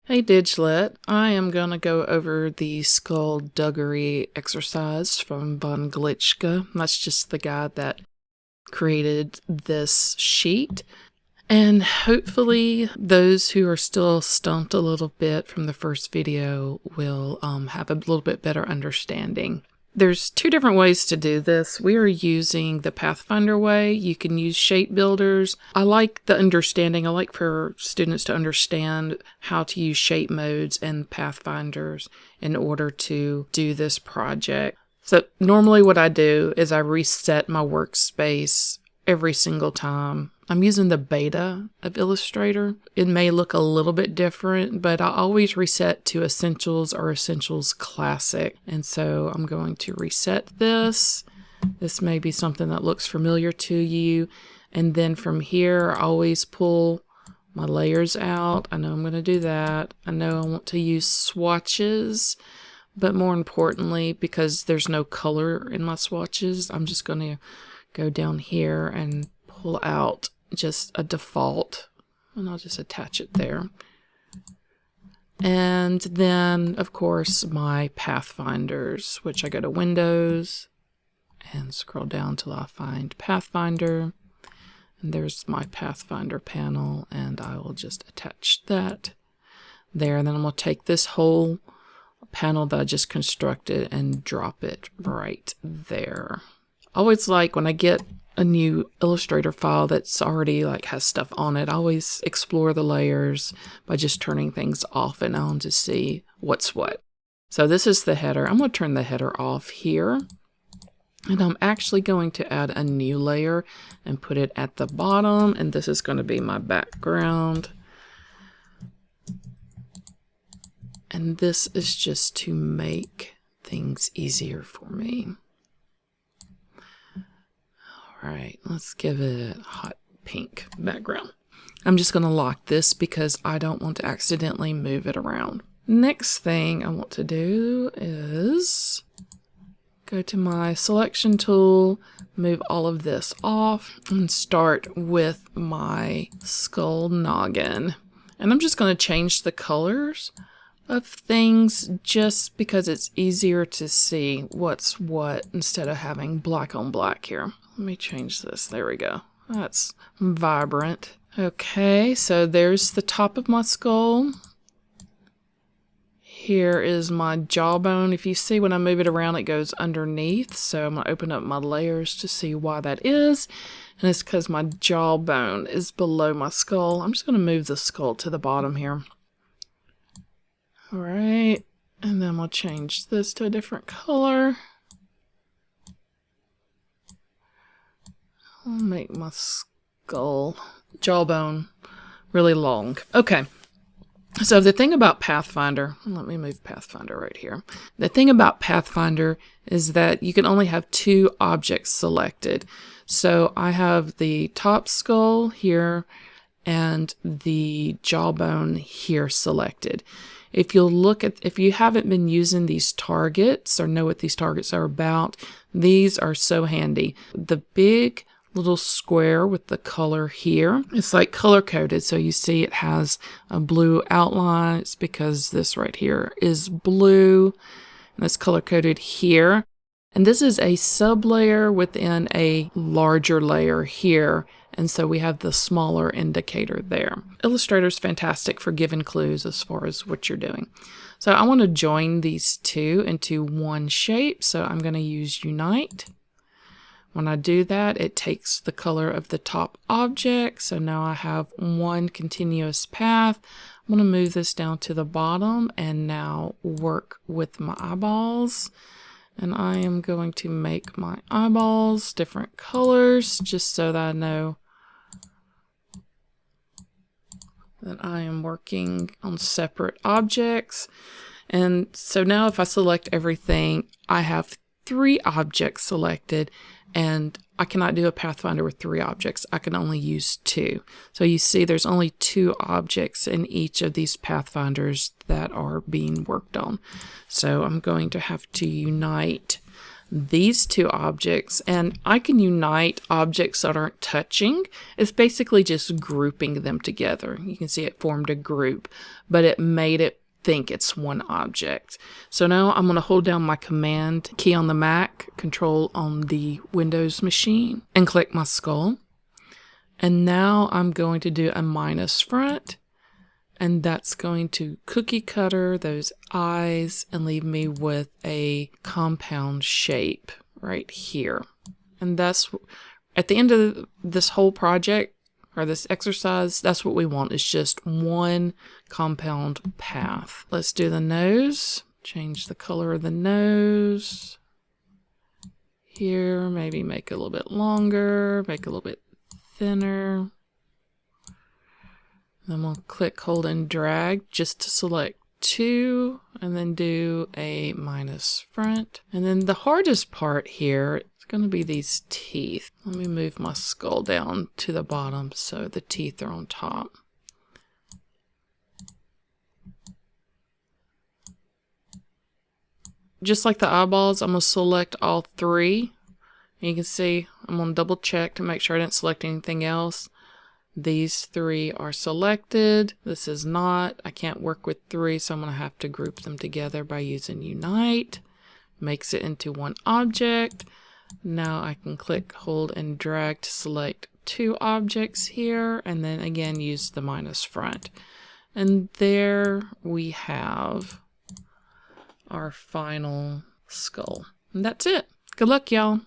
Hey Diglet, I am going to go over the Skullduggery exercise from Glitschka. That's just the guy that created this sheet. And hopefully those who are still stumped a little bit from the first video will have a little bit better understanding. There's two different ways to do this. We are using the Pathfinder way. You can use shape builders. I like the understanding. I like for students to understand how to use shape modes and Pathfinders in order to do this project. So normally what I do is I reset my workspace every single time. I'm using the beta of Illustrator. It may look a little bit different, but I always reset to Essentials or Essentials Classic. And so I'm going to reset this. This may be something that looks familiar to you. And then from here, I always pull my layers out. I know I'm going to do that. I know I want to use swatches, but more importantly, because there's no color in my swatches, I'm just going to go down here and pull out just a default, and I'll just attach it there. And then, of course, my Pathfinders, which I go to Windows and scroll down till I find Pathfinder. And there's my Pathfinder panel, and I will just attach that there. And then I'm going to take this whole panel that I just constructed and drop it right there. I always like when I get a new Illustrator file that's already has stuff on it, I always explore the layers by just turning things off and on to see what's what. So this is the header. I'm going to turn the header off here. And I'm actually going to add a new layer and put it at the bottom. And this is going to be my background. And this is just to make things easier for me. All right, let's give it a hot pink background. I'm just going to lock this because I don't want to accidentally move it around. Next thing I want to do is go to my selection tool, move all of this off, and start with my skull noggin. And I'm just going to change the colors of things just because it's easier to see what's what instead of having black on black here. Let me change this. There we go. That's vibrant. Okay, so there's the top of my skull. Here is my jawbone. If you see when I move it around, it goes underneath. So I'm going to open up my layers to see why that is. And it's because my jawbone is below my skull. I'm just going to move the skull to the bottom here. All right, and then we'll change this to a different color. I'll make my jawbone really long. Okay, so the thing about Pathfinder, let me move Pathfinder right here. The thing about Pathfinder is that you can only have two objects selected. So I have the top skull here and the jawbone here selected. If you haven't been using these targets or know what these targets are about, these are so handy. The big little square with the color here, it's like color coded. So you see it has a blue outline. It's because this right here is blue and it's color coded here. And this is a sublayer within a larger layer here. And so we have the smaller indicator there. Illustrator is fantastic for giving clues as far as what you're doing. So I want to join these two into one shape. So I'm going to use Unite. When I do that, it takes the color of the top object. So now I have one continuous path. I'm going to move this down to the bottom and now work with my eyeballs. And I am going to make my eyeballs different colors just so that I know that I am working on separate objects. And so now if I select everything, I have 3 objects selected, and I cannot do a Pathfinder with 3 objects. I can only use 2. So you see there's only 2 objects in each of these Pathfinders that are being worked on. So I'm going to have to unite these two objects, and I can unite objects that aren't touching. It's basically just grouping them together. You can see it formed a group, but it made it think it's one object. So now I'm going to hold down my command key on the Mac, control on the Windows machine, and click my skull. And now I'm going to do a minus front, and that's going to cookie cutter those eyes and leave me with a compound shape right here. And that's at the end of this whole project, or this exercise, that's what we want. It's just one compound path. Let's do the nose. Change the color of the nose. Here, maybe make it a little bit longer, make it a little bit thinner. Then we'll click, hold, and drag just to select two, and then do a minus front. And then the hardest part here is going to be these teeth. Let me move my skull down to the bottom so the teeth are on top. Just like the eyeballs, I'm going to select all three. And you can see I'm going to double check to make sure I didn't select anything else. These three are selected. This is not. I can't work with three, so I'm going to have to group them together by using Unite. Makes it into one object. Now I can click, hold, and drag to select two objects here, and then again use the minus front. And there we have our final skull. And that's it. Good luck, y'all.